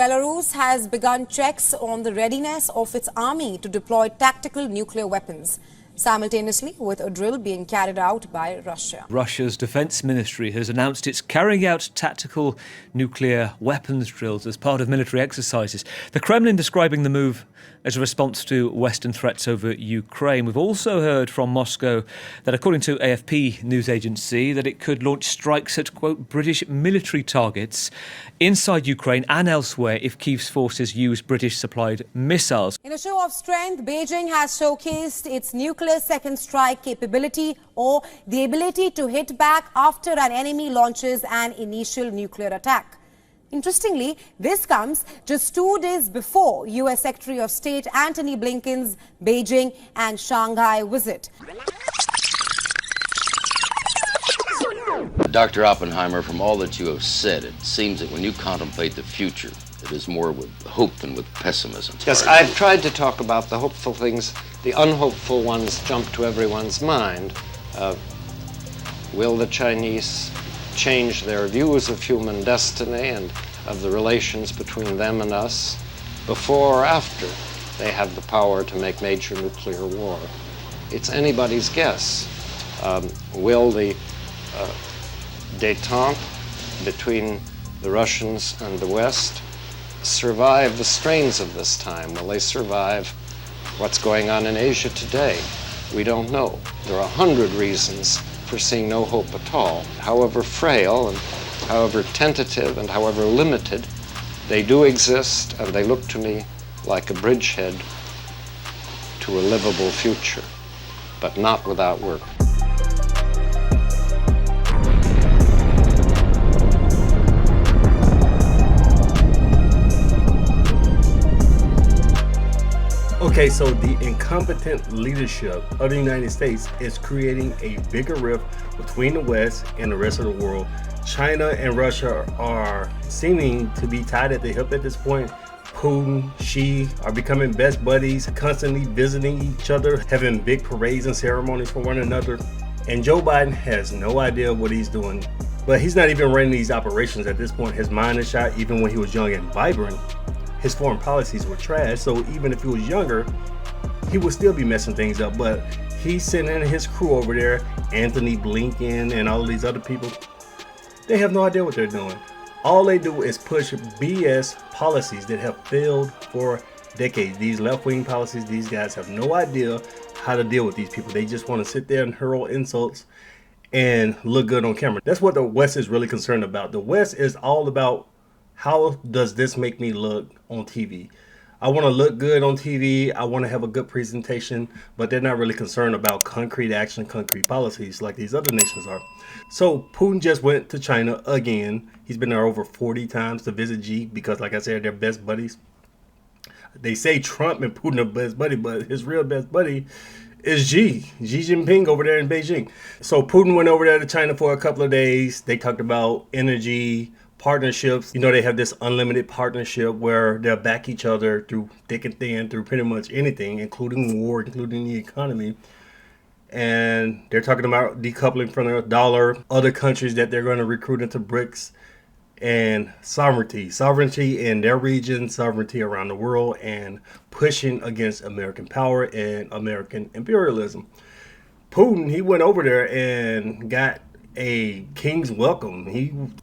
Belarus has begun checks on the readiness of its army to deploy tactical nuclear weapons, simultaneously with a drill being carried out by Russia. Russia's defense ministry has announced it's carrying out tactical nuclear weapons drills as part of military exercises. The Kremlin describing the move as a response to Western threats over Ukraine. We've also heard from Moscow that, according to AFP news agency, that it could launch strikes at, quote, British military targets inside Ukraine and elsewhere if Kyiv's forces use British-supplied missiles. In a show of strength, Beijing has showcased its nuclear second strike capability, or the ability to hit back after an enemy launches an initial nuclear attack. Interestingly, this comes just 2 days before U.S. Secretary of State Antony Blinken's Beijing and Shanghai visit. Dr. Oppenheimer, from all that you have said, it seems that when you contemplate the future, it is more with hope than with pessimism. Yes, I've tried to talk about the hopeful things. The unhopeful ones jump to everyone's mind. Will the Chinese change their views of human destiny and of the relations between them and us before or after they have the power to make major nuclear war? It's anybody's guess. Will the détente between the Russians and the West survive the strains of this time? Will they survive what's going on in Asia today? We don't know. There are 100 reasons for seeing no hope at all. However frail and however tentative and however limited, they do exist, and they look to me like a bridgehead to a livable future, but not without work. Okay, so the incompetent leadership of the United States is creating a bigger rift between the West and the rest of the world. China and Russia are seeming to be tied at the hip at this point. Putin, Xi are becoming best buddies, constantly visiting each other, having big parades and ceremonies for one another. And Joe Biden has no idea what he's doing. But he's not even running these operations at this point. His mind is shot. Even when he was young and vibrant, his foreign policies were trash. So even if he was younger, he would still be messing things up. But he's sending his crew over there, Antony Blinken and all of these other people. They have no idea what they're doing. All they do is push BS policies that have failed for decades. These left-wing policies, these guys have no idea how to deal with these people. They just want to sit there and hurl insults and look good on camera. That's what the West is really concerned about. The West is all about, how does this make me look on TV? I want to look good on TV. I want to have a good presentation, but they're not really concerned about concrete action, concrete policies like these other nations are. So Putin just went to China again. He's been there over 40 times to visit Xi because, like I said, they're best buddies. They say Trump and Putin are best buddy, but his real best buddy is Xi Jinping over there in Beijing. So Putin went over there to China for a couple of days. They talked about energy, partnerships. You know, they have this unlimited partnership where they'll back each other through thick and thin, through pretty much anything, including war, including the economy. And they're talking about decoupling from the dollar, other countries that they're going to recruit into BRICS, and sovereignty in their region, sovereignty around the world, and pushing against American power and American imperialism. Putin, he went over there and got a king's welcome.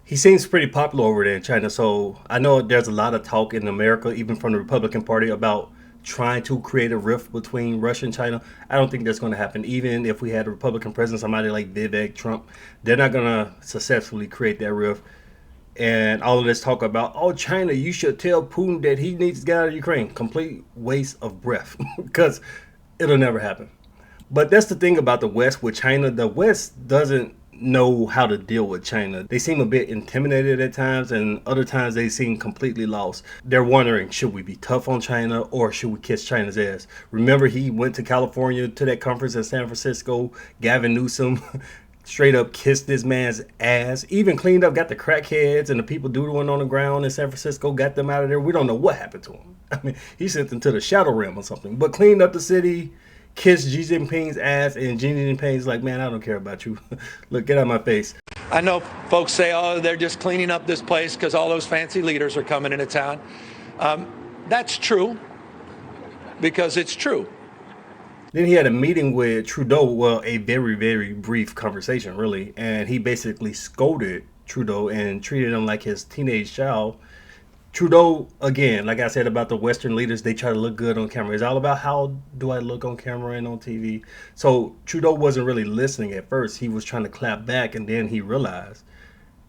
He seems pretty popular over there in China. So I know there's a lot of talk in America, even from the Republican Party, about trying to create a rift between Russia and China. I don't think that's going to happen. Even if we had a Republican president, somebody like Vivek, Trump, they're not going to successfully create that rift. And all of this talk about, oh, China, you should tell Putin that he needs to get out of Ukraine. Complete waste of breath, because it'll never happen. But that's the thing about the West with China. The West doesn't know how to deal with China. They seem a bit intimidated at times, and other times they seem completely lost. They're wondering, should we be tough on China or should we kiss China's ass? Remember, he went to California to that conference in San Francisco. Gavin Newsom straight up kissed this man's ass, even cleaned up, got the crackheads and the people doodling on the ground in San Francisco, got them out of there. We don't know what happened to him. I mean, he sent them to the shadow realm or something, but cleaned up the city, kissed Xi Jinping's ass, and Xi Jinping's like, man, I don't care about you. Look, get out of my face. I know folks say, oh, they're just cleaning up this place because all those fancy leaders are coming into town. That's true, because it's true. Then he had a meeting with Trudeau, well, a very, very brief conversation, really, and he basically scolded Trudeau and treated him like his teenage child. Trudeau, again, like I said about the Western leaders, they try to look good on camera. It's all about how do I look on camera and on TV. So Trudeau wasn't really listening at first. He was trying to clap back, and then he realized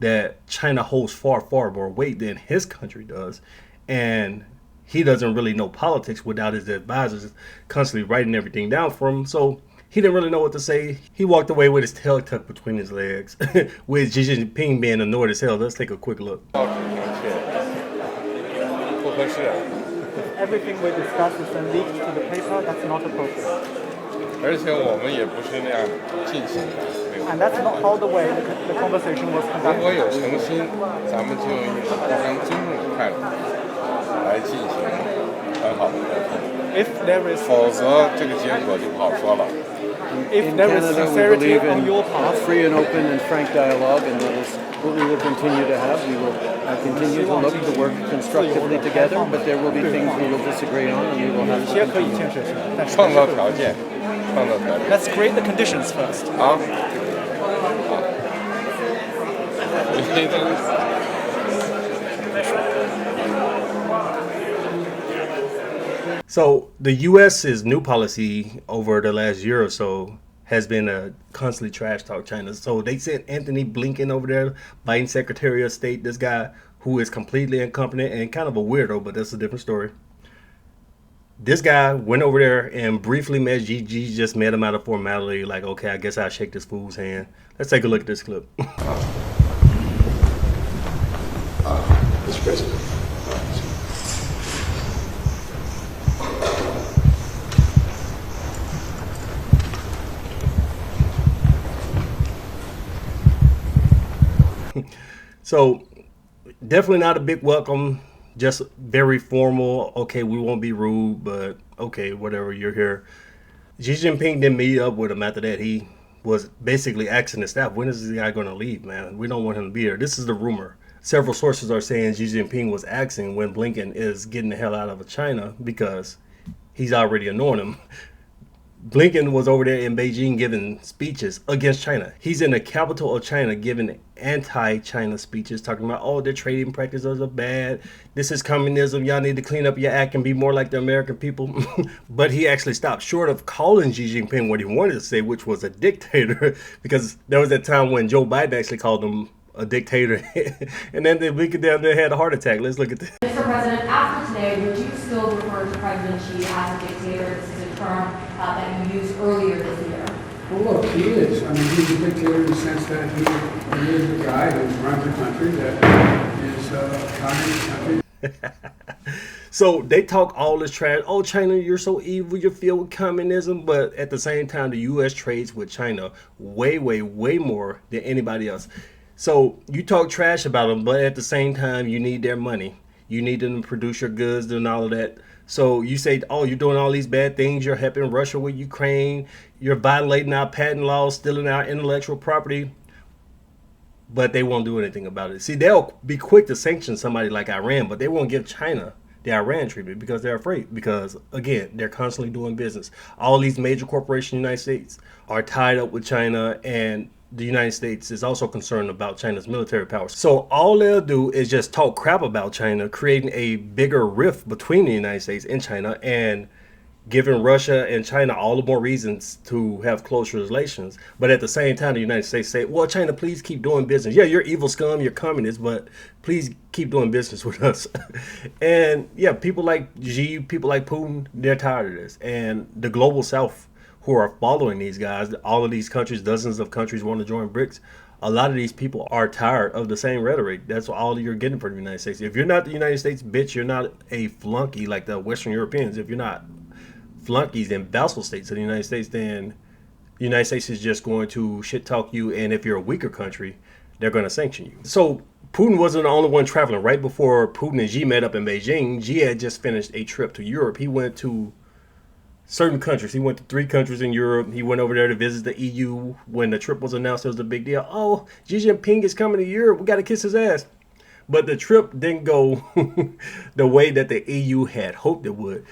that China holds far, far more weight than his country does. And he doesn't really know politics without his advisors constantly writing everything down for him. So he didn't really know what to say. He walked away with his tail tucked between his legs, with Xi Jinping being annoyed as hell. Let's take a quick look. Everything we discuss is then leaked to the paper. That's not appropriate. And that's not how the way the conversation was conducted. If there is sincerity on your part, free and open and frank dialogue, and that is what we will continue to have. We will continue to look to work constructively together, but there will be things we will disagree on, and we will have to continue. Let's create the conditions first. So the U.S.'s new policy over the last year or so has been to constantly trash talk China. So they sent Anthony Blinken over there, Biden Secretary of State, this guy who is completely incompetent and kind of a weirdo, but that's a different story. This guy went over there and briefly met Xi. Xi just met him out of formality, like, okay, I guess I'll shake this fool's hand. Let's take a look at this clip. Mr. President. So definitely not a big welcome, just very formal. Okay, we won't be rude, but okay, whatever, you're here. Xi Jinping didn't meet up with him after that. He was basically asking the staff, when is this guy going to leave, man? We don't want him to be here. This is the rumor. Several sources are saying Xi Jinping was asking when Blinken is getting the hell out of China because he's already annoying him. Blinken was over there in Beijing giving speeches against China. He's in the capital of China giving anti-China speeches, talking about, oh, their trading practices are bad. This is communism. Y'all need to clean up your act and be more like the American people. But he actually stopped short of calling Xi Jinping what he wanted to say, which was a dictator, because there was that time when Joe Biden actually called him a dictator. And then Blinken down there had a heart attack. Let's look at this. Mr. President, after today, would you still refer to President Xi as a dictator? This is a term that you used earlier this year. Well, look, he is. I mean, he's a dictator in the sense that he is the guy who runs a country that is a communist country. So they talk all this trash. Oh, China, you're so evil. You're filled with communism. But at the same time, the U.S. trades with China way, way, way more than anybody else. So you talk trash about them, but at the same time, you need their money. You need them to produce your goods and all of that. So you say, oh, you're doing all these bad things. You're helping Russia with Ukraine. You're violating our patent laws, stealing our intellectual property. But they won't do anything about it. See, they'll be quick to sanction somebody like Iran, but they won't give China the Iran treatment because they're afraid. Because, again, they're constantly doing business. All these major corporations in the United States are tied up with China, and the United States is also concerned about China's military power. So all they'll do is just talk crap about China, creating a bigger rift between the United States and China, and giving Russia and China all the more reasons to have close relations. But at the same time, the United States say, well, China, please keep doing business. Yeah, you're evil scum, you're communist, but please keep doing business with us. And yeah, people like Xi, people like Putin, they're tired of this. And the global South, who are following these guys, all of these countries, dozens of countries want to join BRICS. A lot of these people are tired of the same rhetoric. That's all you're getting from the United States. If you're not the United States, bitch, you're not a flunky like the Western Europeans. If you're not flunkies and vassal states of the United States, then the United States is just going to shit talk you. And if you're a weaker country, they're going to sanction you. So Putin wasn't the only one traveling. Right before Putin and Xi met up in Beijing, Xi had just finished a trip to Europe. He went to certain countries. He went to 3 countries in Europe. He went over there to visit the EU. When the trip was announced, it was a big deal. Oh, Xi Jinping is coming to Europe. We got to kiss his ass. But the trip didn't go the way that the EU had hoped it would.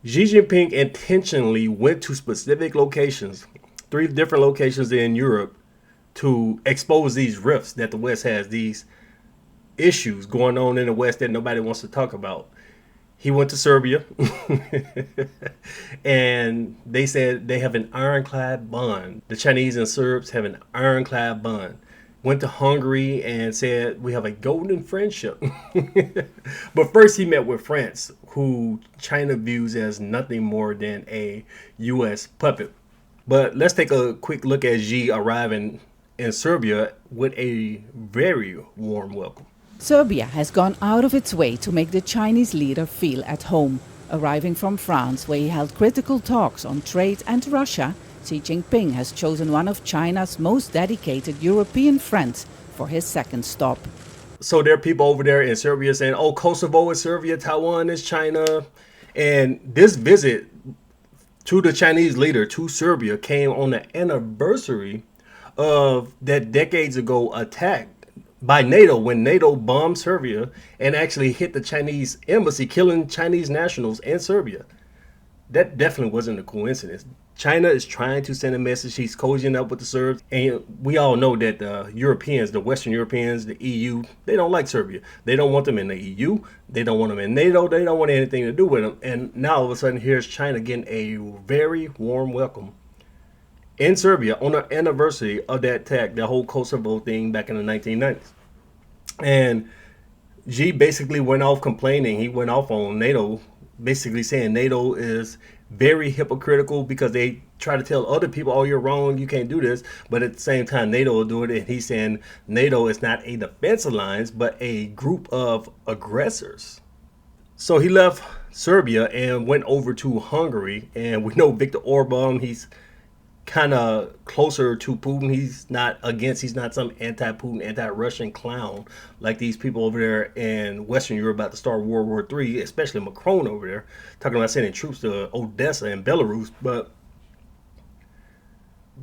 Xi Jinping intentionally went to specific locations, 3 different locations in Europe, to expose these rifts that the West has, these issues going on in the West that nobody wants to talk about. He went to Serbia, and they said they have an ironclad bond. The Chinese and Serbs have an ironclad bond. Went to Hungary and said we have a golden friendship. But first he met with France, who China views as nothing more than a U.S. puppet. But let's take a quick look at Xi arriving in Serbia with a very warm welcome. Serbia has gone out of its way to make the Chinese leader feel at home. Arriving from France, where he held critical talks on trade and Russia, Xi Jinping has chosen one of China's most dedicated European friends for his second stop. So there are people over there in Serbia saying, oh, Kosovo is Serbia, Taiwan is China. And this visit to the Chinese leader to Serbia came on the anniversary of that decades ago attack by NATO, when NATO bombed Serbia and actually hit the Chinese embassy, killing Chinese nationals in Serbia. That definitely wasn't a coincidence. China is trying to send a message. He's cozying up with the Serbs. And we all know that the Europeans, the Western Europeans, the EU, they don't like Serbia. They don't want them in the EU. They don't want them in NATO. They don't want anything to do with them. And now all of a sudden, here's China getting a very warm welcome in Serbia on the anniversary of that attack, the whole Kosovo thing back in the 1990s. And Xi basically went off complaining. He went off on NATO, basically saying NATO is very hypocritical because they try to tell other people, oh, you're wrong, you can't do this. But at the same time, NATO will do it. And he's saying NATO is not a defense alliance, but a group of aggressors. So he left Serbia and went over to Hungary. And we know Viktor Orban, he's kind of closer to Putin. He's not some anti-Putin, anti-Russian clown like these people over there in Western Europe about to start World War III, especially Macron over there, talking about sending troops to Odessa and Belarus. But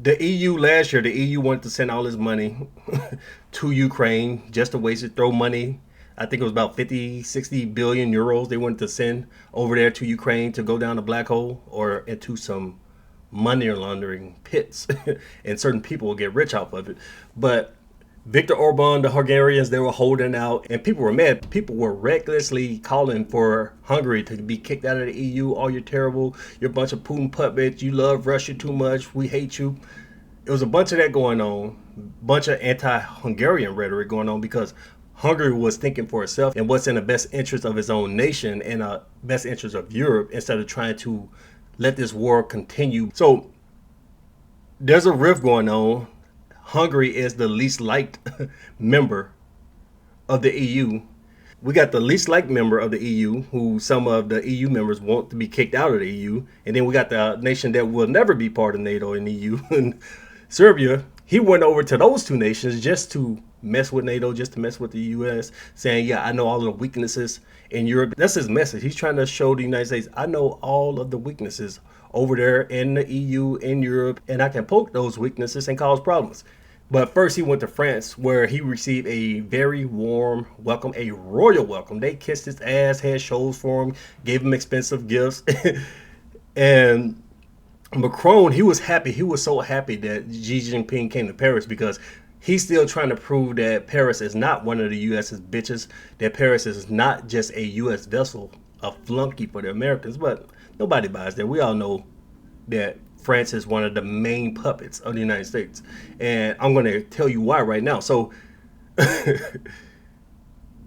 the EU last year, the EU wanted to send all this money to Ukraine just to waste it, throw money. I think it was about 50, 60 billion euros they wanted to send over there to Ukraine to go down the black hole or into some money laundering pits, and certain people will get rich off of it. But Viktor Orban, the Hungarians, they were holding out, and people were mad. People were recklessly calling for Hungary to be kicked out of the EU. Oh, you're terrible. You're a bunch of Putin puppets. You love Russia too much. We hate you. It was a bunch of that going on, bunch of anti-Hungarian rhetoric going on because Hungary was thinking for itself and what's in the best interest of its own nation and the best interest of Europe instead of trying to let this war continue. So there's a rift going on. Hungary is the least liked member of the EU. We got the least liked member of the EU, who some of the EU members want to be kicked out of the EU. And then we got the nation that will never be part of NATO and EU. And Serbia, he went over to those two nations just to mess with NATO, just to mess with the US, saying, yeah, I know all of the weaknesses in Europe. That's his message. He's trying to show the United States, I know all of the weaknesses over there in the EU, in Europe, and I can poke those weaknesses and cause problems. But first he went to France, where he received a very warm welcome, a royal welcome. They kissed his ass, had shows for him, gave him expensive gifts. And Macron, he was happy. He was so happy that Xi Jinping came to Paris because he's still trying to prove that Paris is not one of the U.S.'s bitches, that Paris is not just a U.S. vessel, a flunky for the Americans. But nobody buys that. We all know that France is one of the main puppets of the United States. And I'm going to tell you why right now. So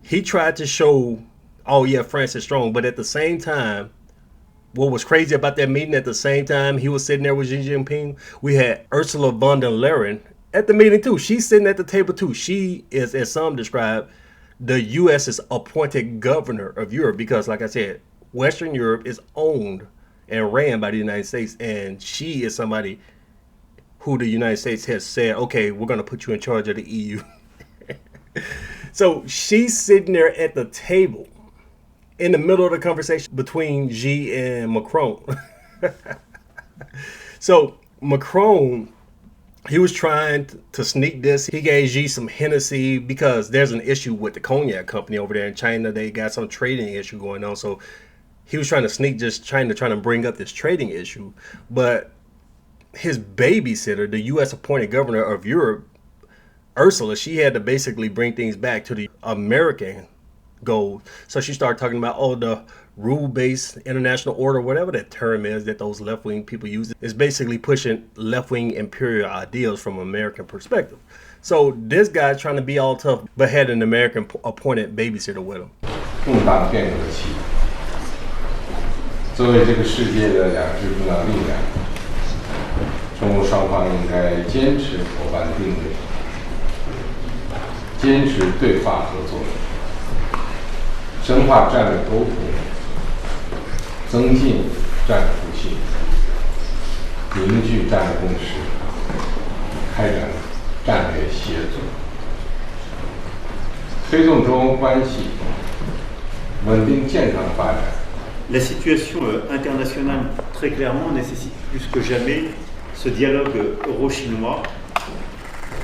he tried to show, oh, yeah, France is strong. But at the same time, what was crazy about that meeting, at the same time he was sitting there with Xi Jinping, we had Ursula von der Leyen at the meeting too. She's sitting at the table too. She is, as some describe, the U.S.'s appointed governor of Europe because, like I said, Western Europe is owned and ran by the United States, and she is somebody who the United States has said, okay, we're going to put you in charge of the EU. So she's sitting there at the table in the middle of the conversation between Xi and Macron. So Macron He was trying to sneak this. He gave Xi some Hennessy because there's an issue with the cognac company over there in China. They got some trading issue going on. So he was trying to sneak just trying to bring up this trading issue. But his babysitter, the U.S. appointed governor of Europe, Ursula, she had to basically bring things back to the American goal. So she started talking about, the rule-based international order, whatever that term is that those left-wing people use, is basically pushing left-wing imperial ideals from an American perspective. So this guy's trying to be all tough, but had an American appointed babysitter with him. 更大变革期，作为这个世界的两支重要力量，中欧双方应该坚持伙伴定位，坚持对话合作，深化战略沟通，增进战略互信，凝聚战略共识，开展战略协作，推动中欧关系稳定健康发展。 La situation internationale, très clairement, nécessite plus que jamais ce dialogue euro-chinois.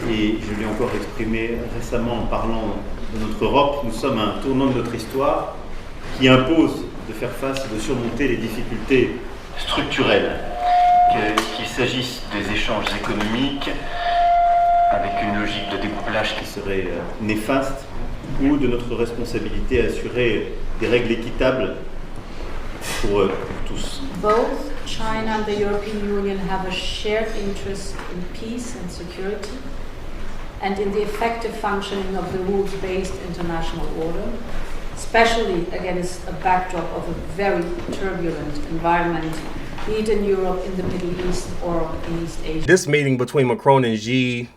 Et je l'ai encore exprimé récemment en parlant de notre Europe. Nous sommes à un tournant de notre histoire qui impose de faire face et de surmonter les difficultés structurelles, qu'il s'agisse des échanges économiques avec une logique de découplage qui serait néfaste, ou de notre responsabilité à assurer des règles équitables pour tous. Both China and the European Union have a shared interest in peace and security and in the effective functioning of the rules-based international order, especially against a backdrop of a very turbulent environment, be it in Europe, in the Middle East, or in East Asia. This meeting between Macron and Xi,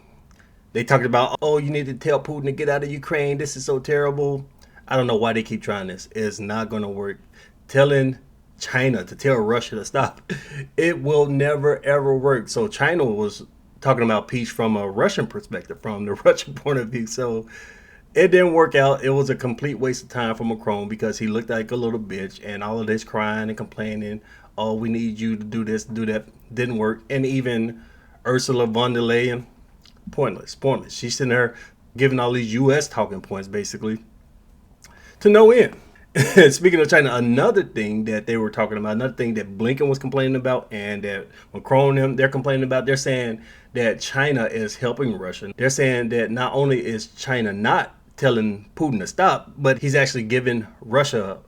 they talked about, you need to tell Putin to get out of Ukraine. This is so terrible. I don't know why they keep trying this. It's not going to work. Telling China to tell Russia to stop, it will never ever work. So China was talking about peace from a Russian perspective, from the Russian point of view. So it didn't work out. It was a complete waste of time for Macron because he looked like a little bitch, and all of this crying and complaining, we need you to do this, do that, didn't work. And even Ursula von der Leyen, pointless. She's sitting there giving all these U.S. talking points basically to no end. Speaking of China, another thing that they were talking about, another thing that Blinken was complaining about and that Macron, they're complaining about, they're saying that China is helping Russia. They're saying that not only is China not telling Putin to stop, but he's actually giving Russia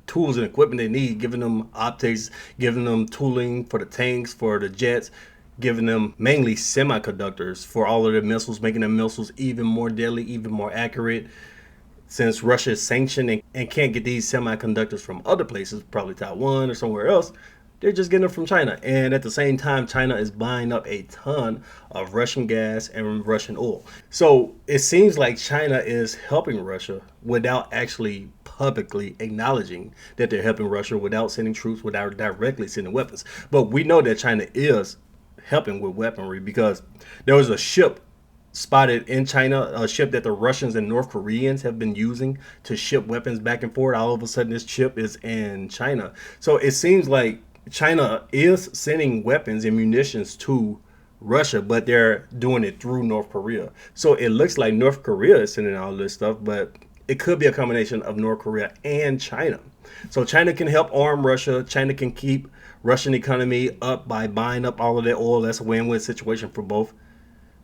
tools and equipment they need, giving them optics, giving them tooling for the tanks, for the jets, giving them mainly semiconductors for all of their missiles, making their missiles even more deadly, even more accurate. Since Russia is sanctioned and can't get these semiconductors from other places, probably Taiwan or somewhere else, they're just getting them from China. And at the same time, China is buying up a ton of Russian gas and Russian oil. So it seems like China is helping Russia without actually publicly acknowledging that they're helping Russia, without sending troops, without directly sending weapons. But we know that China is helping with weaponry because there was a ship spotted in China, a ship that the Russians and North Koreans have been using to ship weapons back and forth. All of a sudden, this ship is in China. So it seems like China is sending weapons and munitions to Russia, but they're doing it through North Korea. So it looks like North Korea is sending all this stuff, but it could be a combination of North Korea and China. So China can help arm Russia. China can keep Russian economy up by buying up all of their oil. That's a win-win situation for both,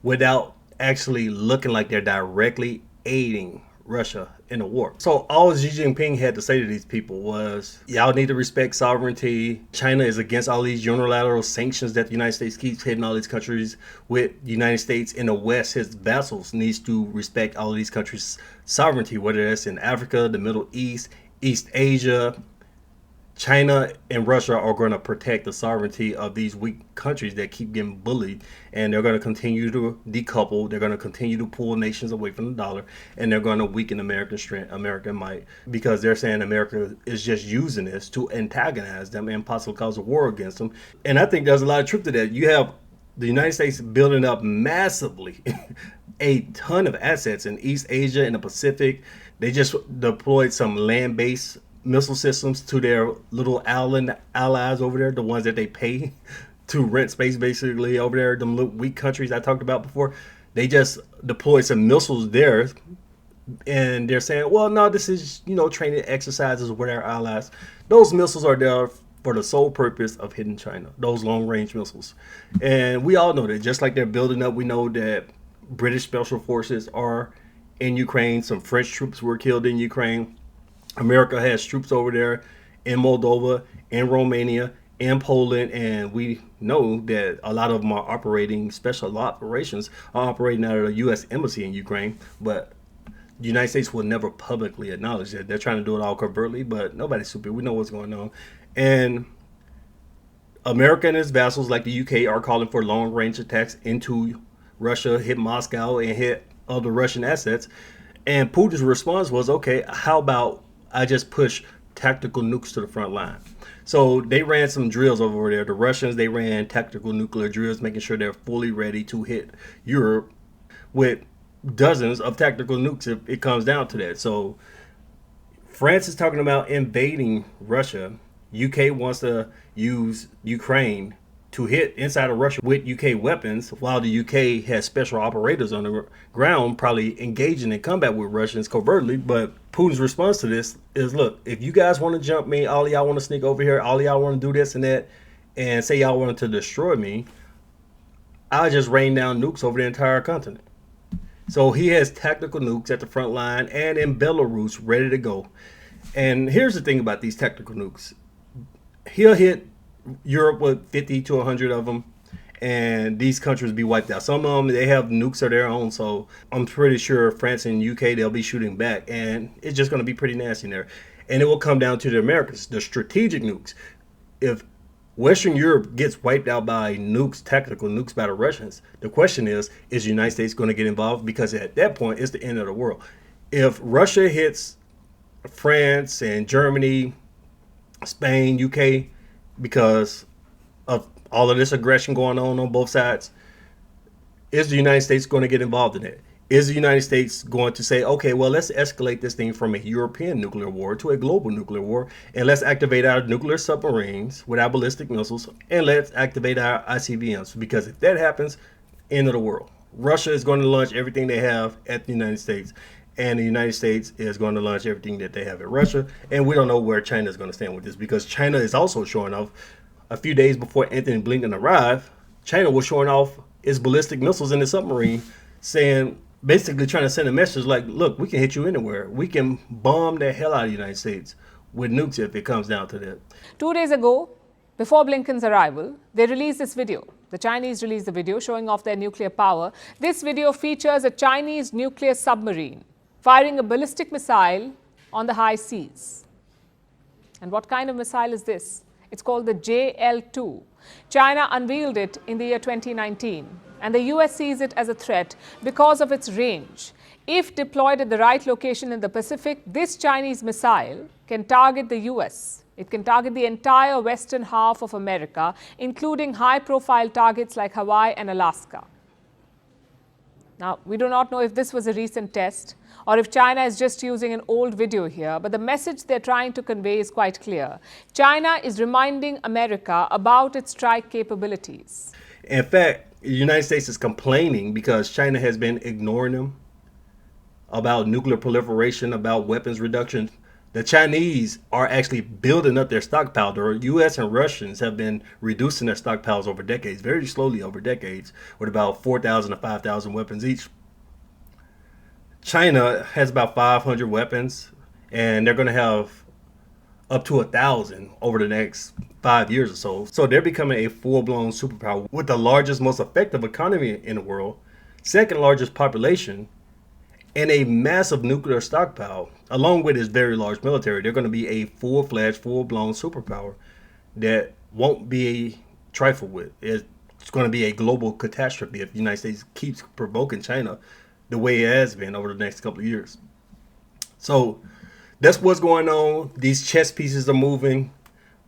without actually looking like they're directly aiding Russia in the war. So all Xi Jinping had to say to these people was, y'all need to respect sovereignty. China is against all these unilateral sanctions that the United States keeps hitting all these countries with. The United States in the West, his vassals, needs to respect all of these countries' sovereignty, whether that's in Africa, the Middle East, East Asia. China and Russia are going to protect the sovereignty of these weak countries that keep getting bullied, and they're going to continue to decouple. They're going to continue to pull nations away from the dollar, and they're going to weaken American strength, American might, because they're saying America is just using this to antagonize them and possibly cause a war against them. And I think there's a lot of truth to that. You have the United States building up massively a ton of assets in East Asia and the Pacific. They just deployed some land-based missile systems to their little island allies over there, the ones that they pay to rent space basically over there. Them little weak countries I talked about before, they just deployed some missiles there, and they're saying, well, no, this is, you know, training exercises with our allies. Those missiles are there for the sole purpose of hitting China, those long-range missiles. And we all know that. Just like they're building up, we know that British special forces are in Ukraine. Some French troops were killed in Ukraine. America has troops over there in Moldova, in Romania, in Poland, and we know that a lot of them are operating, special operations are operating out of the U.S. Embassy in Ukraine, but the United States will never publicly acknowledge that. They're trying to do it all covertly, but nobody's stupid. We know what's going on. And America and its vassals like the UK are calling for long-range attacks into Russia, hit Moscow, and hit other Russian assets. And Putin's response was, okay, how about I just push tactical nukes to the front line? So they ran some drills over there. The Russians, they ran tactical nuclear drills, making sure they're fully ready to hit Europe with dozens of tactical nukes if it comes down to that. So France is talking about invading Russia. UK wants to use Ukraine to hit inside of Russia with UK weapons, while the UK has special operators on the ground probably engaging in combat with Russians covertly. But Putin's response to this is, look, if you guys want to jump me, all of y'all want to sneak over here, all of y'all want to do this and that, and say y'all wanted to destroy me, I'll just rain down nukes over the entire continent. So he has tactical nukes at the front line and in Belarus ready to go. And here's the thing about these tactical nukes. He'll hit Europe with 50 to 100 of them, and these countries be wiped out. Some of them, they have nukes of their own, so I'm pretty sure France and UK, they'll be shooting back, and it's just going to be pretty nasty in there. And it will come down to the Americans, the strategic nukes. If Western Europe gets wiped out by nukes, tactical nukes by the Russians, the question is the United States going to get involved? Because at that point, it's the end of the world. If Russia hits France and Germany, Spain, UK, because of all of this aggression going on both sides, is the United States going to get involved in it? Is the United States going to say, okay, well, let's escalate this thing from a European nuclear war to a global nuclear war, and let's activate our nuclear submarines with our ballistic missiles, and let's activate our ICBMs? Because if that happens, end of the world. Russia is going to launch everything they have at the United States, and the United States is going to launch everything that they have at Russia. And we don't know where China is going to stand with this, because China is also showing off. A few days before Anthony Blinken arrived, China was showing off its ballistic missiles in the submarine, saying, basically trying to send a message like, look, we can hit you anywhere. We can bomb the hell out of the United States with nukes if it comes down to that. 2 days ago, before Blinken's arrival, they released this video. The Chinese released the video showing off their nuclear power. This video features a Chinese nuclear submarine firing a ballistic missile on the high seas. And what kind of missile is this? It's called the JL-2. China unveiled it in the year 2019, and the US sees it as a threat because of its range. If deployed at the right location in the Pacific, this Chinese missile can target the US. It can target the entire western half of America, including high-profile targets like Hawaii and Alaska. Now, we do not know if this was a recent test or if China is just using an old video here, but the message they're trying to convey is quite clear. China is reminding America about its strike capabilities. In fact, the United States is complaining because China has been ignoring them about nuclear proliferation, about weapons reduction. The Chinese are actually building up their stockpile. The U.S. and Russians have been reducing their stockpiles over decades, very slowly over decades, with about 4,000 to 5,000 weapons each. China has about 500 weapons, and they're going to have up to 1,000 over the next 5 years or so. So they're becoming a full-blown superpower with the largest, most effective economy in the world, second largest population, and a massive nuclear stockpile, along with its very large military. They're going to be a full-fledged, full-blown superpower that won't be trifled with. It's going to be a global catastrophe if the United States keeps provoking China the way it has been over the next couple of years. So that's what's going on. These chess pieces are moving.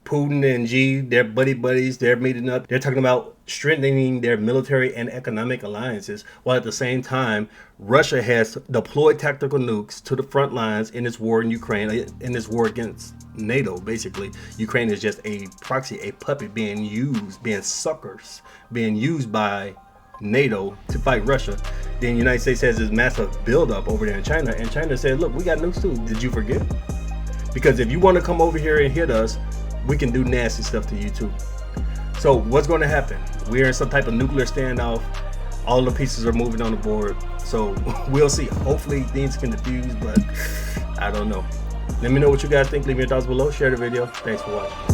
Putin and Xi, they're buddies, they're meeting up. They're talking about strengthening their military and economic alliances, while at the same time, Russia has deployed tactical nukes to the front lines in its war in Ukraine, in this war against NATO, basically. Ukraine is just a proxy, a puppet being used, being suckers, being used by NATO to fight Russia. Then the United States has this massive buildup over there in China, and China said, look, we got nukes too. Did you forget? Because if you want to come over here and hit us, we can do nasty stuff to you too. So what's going to happen? We're in some type of nuclear standoff. All the pieces are moving on the board. So we'll see. Hopefully things can diffuse, but I don't know. Let me know what you guys think. Leave your thoughts below. Share the video. Thanks for watching.